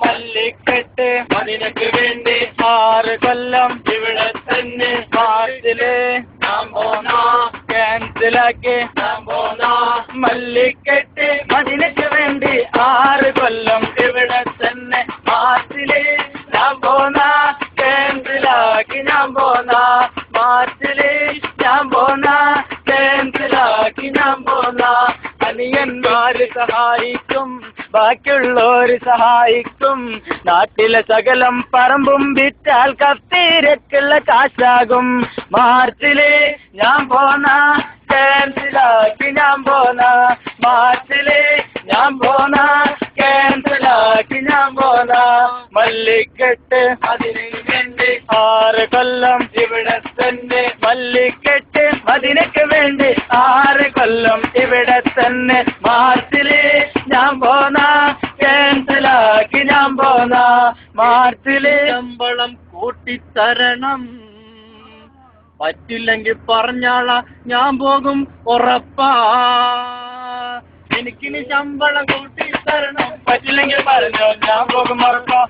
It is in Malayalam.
മല്ലിക്കെട്ട് അതിനൊക്കെ വേണ്ടി 6 കൊല്ലം ഇവിടെ തന്നെ മാർച്ചില് ഞാൻ പോന്നാ ക്യാൻസലാക്കി ഞാൻ പോന്നാ മല്ലിക്കെട്ട് അതിനൊക്കെ വേണ്ടി 6 കൊല്ലം ഇവിടെ തന്നെ മാർച്ചില് ഞാൻ പോന്നാ ക്യാൻസലാക്കി ഞാൻ പോന്നാ മാർച്ചില് ഞാൻ പോന്നാ ക്യാൻസലാക്കി ഞാൻ പോന്നാ അനിയന്മാര് സഹായിക്കും ബാക്കിയുള്ളവര് സഹായിക്കും നാട്ടിലെ സകലം പറമ്പും വിറ്റാൽ കത്തീരക്കുള്ള കാശാകും മാർച്ചില് ഞാൻ പോന്നാ ക്യാൻസലാക്കി ഞാൻ പോന്നാ മാർച്ചില് ഞാൻ പോന്നാ ക്യാൻസലാക്കി ഞാൻ പോന്നാ മല്ലിക്കെട്ട് അതിന് വേണ്ടി 6 കൊല്ലം ഇവിടെ തന്നെ മല്ലിക്കെട്ട് അതിനൊക്കെ വേണ്ടി 6 കൊല്ലം ഇവിടെ തന്നെ മാർച്ചില് ഞാൻ പോന്നാ ക്യാൻസലാക്കി ഞാൻ പോന്നാ മാർച്ചില് ശമ്പളം കൂട്ടിത്തരണം പറ്റില്ലെങ്കിൽ പറഞ്ഞാള ഞാൻ പോകും ഉറപ്പാ എനിക്കിനി ശമ്പളം കൂട്ടിത്തരണം പറ്റില്ലെങ്കിൽ പറഞ്ഞോ ഞാൻ പോകും ഉറപ്പാ